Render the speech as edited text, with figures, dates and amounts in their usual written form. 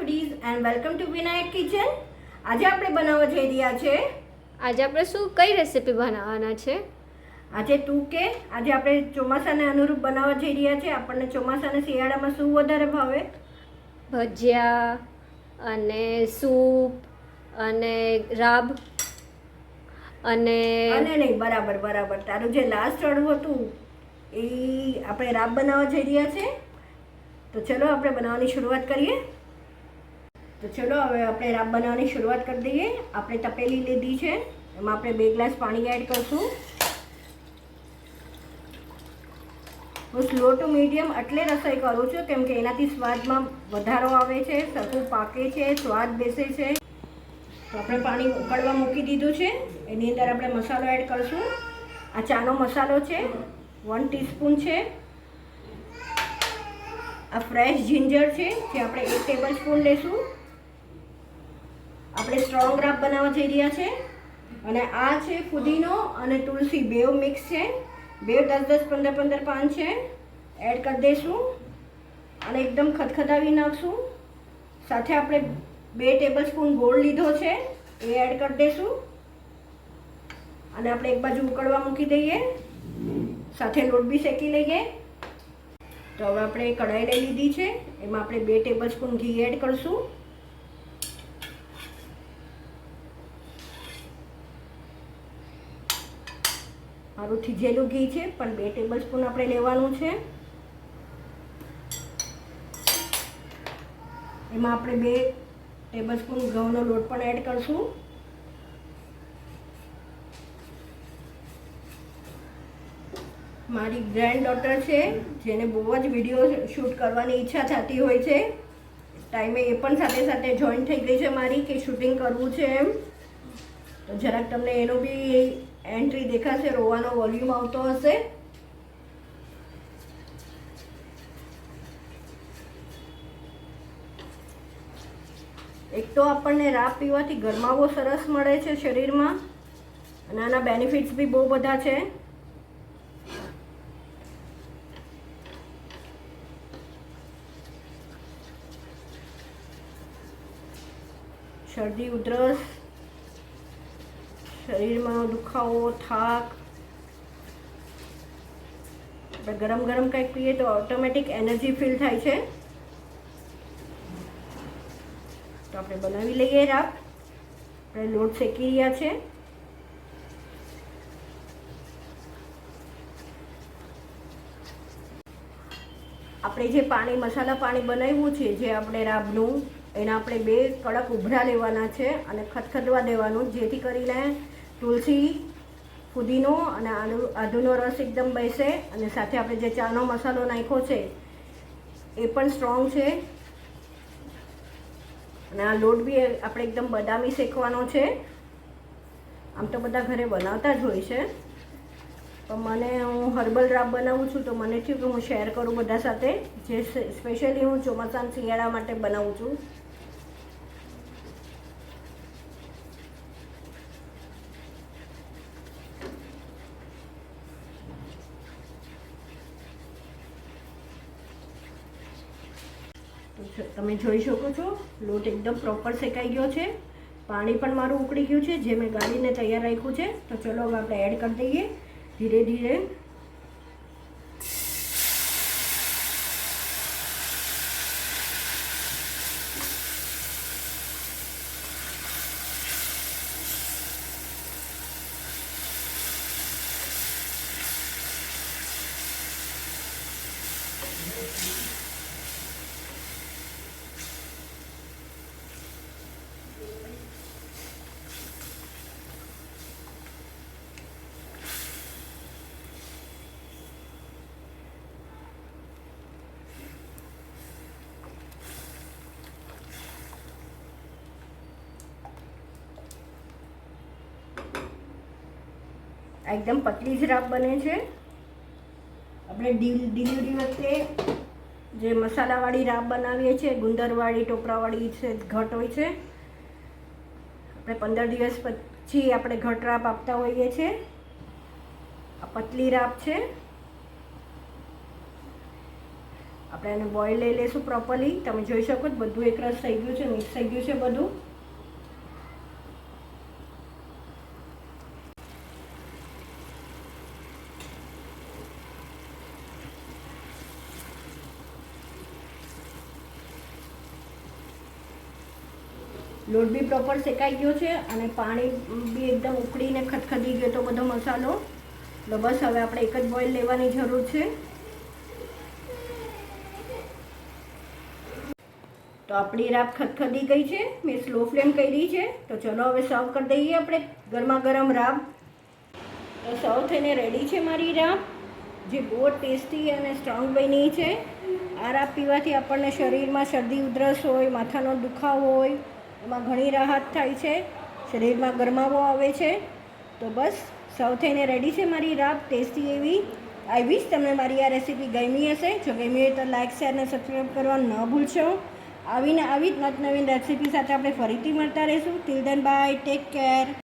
Foodies and welcome to Vinayak kitchen. આજે આપણે બનાવવા જઈ રહ્યા છે। આજે આપણે કઈ રેસીપી બનાવવાના છે? આજે આજે આપણે ચોમાસાને અનુરૂપ બનાવવા જઈ રહ્યા છે। આપણને ચોમાસાને શિયાળામાં શું વધારે ભાવે? ભજીયા અને સૂપ અને રાબ અને નહીં, બરાબર તારું જે લાસ્ટ અડવું હતું એ આપણે રાબ બનાવવા જઈ રહ્યા છે। તો ચલો આપણે બનાવવાની શરૂઆત કરીએ। તો ચલો હવે આપણે રાબ બનાવવાની શરૂઆત કરી દઈએ। આપણે તપેલી લીધી છે, એમાં આપણે 2 ગ્લાસ પાણી એડ કરશું। હું સ્લો ટુ મીડિયમ એટલે રસોઈ કરું છું કેમ કે એનાથી સ્વાદમાં વધારો આવે છે, સરખું પાકે છે, સ્વાદ બેસે છે। તો આપણે પાણી ઉકળવા મૂકી દીધું છે, એની અંદર આપણે મસાલો એડ કરશું। આ ચાનો મસાલો છે, 1 ટીસ્પૂન છે। આ ફ્રેશ જિંજર છે જે આપણે 1 ટેબલ સ્પૂન લેશું। આપણે સ્ટ્રોંગ રાબ બનાવવા જઈ રહ્યા છે અને આ છે ફુદીનો અને તુલસી બેવ મિક્સ છે, બેવ 10-10 15-15 પાન છે, એડ કરી દઈશું અને એકદમ ખદખદાવી નાખશું। સાથે આપણે 2 ટેબલ સ્પૂન ગોળ લીધો છે, એ એડ કરી દઈશું અને આપણે એક બાજુ ઉકળવા મૂકી દઈએ, સાથે લોટ બી શેકી લઈએ। તો હવે આપણે કઢાઈ લઈ લીધી છે, એમાં આપણે 2 ટેબલ સ્પૂન ઘી એડ કરશું। મારું થીજેલું ઘી છે પણ 2 ટેબલ સ્પૂન આપણે લેવાનું છે। એમાં આપણે 2 ટેબલ સ્પૂન ઘઉંનો લોટ પણ એડ કરશું। મારી ગ્રેન્ડ ડોટર છે જેને બહુ જ વિડીયો શૂટ કરવાની ઈચ્છા થતી હોય છે, ટાઈમે એ પણ સાથે સાથે જોઈન થઈ ગઈ છે મારી કે શૂટિંગ કરવું છે એમ। તો જરાક તમને એનો બી એન્ટ્રી દેખાશે, રોવાનો વોલ્યુમ આવતો હશે। એક તો આપણને રાબ પીવાથી ગરમાવો સરસ મળે છે શરીરમાં અને આના બેનિફિટ્સ બી બહુ બધા છે। શરદી ઉધરસ, શરીરમાં દુખાવો, થાક, આપણે ગરમ કંઈક પીએ તો ઓટોમેટિક એનર્જી ફીલ થાય છે। તો આપણે બનાવી લઈએ રાબ। આપણે લોટ શેકી રહ્યા છે। આપણે જે મસાલા પાણી બનાવ્યું છે જે આપણે રાબનું, એના આપણે 2 કડક ઉભરા લેવાના છે અને ખદખદવા દેવાનું, જેથી કરીને તુલસી, ફુદીનો અને આદુનો રસ એકદમ બેસે અને સાથે આપણે જે ચાનો મસાલો નાખ્યો છે એ પણ સ્ટ્રોંગ છે અને આ લોટ બી આપણે એકદમ બદામી શેકવાનો છે। આમ તો બધા ઘરે બનાવતા જ હોય છે પણ હું હર્બલ રાબ બનાવું છું તો મને થયું કે હું શેર કરું બધા સાથે, જે સ્પેશિયલી હું ચોમાસાના શિયાળા માટે બનાવું છું। તમે જોઈ શકો છો લોટ એકદમ પ્રોપર શેકાઈ ગયો છે, પાણી પણ મારું ઉકળી ગયું છે જે મેં ગાળીને તૈયાર રાખ્યું છે। તો ચલો હવે આપણે એડ કરી દઈએ ધીરે ધીરે। એકદમ પતલી જ રાબ બને છે। આપણે ડિલિવરી વખતે જે મસાલાવાળી રાબ બનાવીએ છીએ, ગુંદરવાળી, ટોપરાવાળી છે, ઘટ હોય છે, આપણે 15 દિવસ પછી આપણે ઘટ રાબ આપતા હોઈએ છીએ। આ પતલી રાબ છે। આ આપણે એને બોઇલ લઈ લઈશું પ્રોપરલી. તમે જોઈ શકો છો બધું એકરસ થઈ ગયું છે, મિક્સ થઈ ગયું છે બધું. લોટ બી પ્રોપર શેકાઈ ગયો છે અને પાણી બી એકદમ ઉકળીને ખદખદી ગયો તો બધો મસાલો. તો બસ હવે આપણે એક જ બોઇલ લેવાની જરૂર છે. તો આપણી રાબ ખદખદી ગઈ છે, મેં સ્લો ફ્લેમ કરી છે. તો ચલો હવે સર્વ કરી દઈએ આપણે ગરમા ગરમ રાબ. તો સર્વ થઈને રેડી છે મારી રાબ, જે બહુ ટેસ્ટી અને સ્ટ્રોંગ બની છે. આ રાબ પીવાથી આપણને શરીરમાં શરદી ઉધરસ હોય, માથાનો દુખાવો હોય, એમાં ઘણી રાહત થાય છે, શરીરમાં ગરમાવો આવે છે. તો બસ સર્વ થઈને રેડી છે મારી રાબ ટેસ્ટી એવી. આઈ વિશ તમને મારી આ રેસીપી ગમી હશે. જો ગમી હોય તો લાઇક, શેર અને સબસ્ક્રાઈબ કરવાનું ન ભૂલશો. આવી જ નવી રેસીપી સાથે આપણે ફરીથી મળતા રહીશું. Till then by, take care.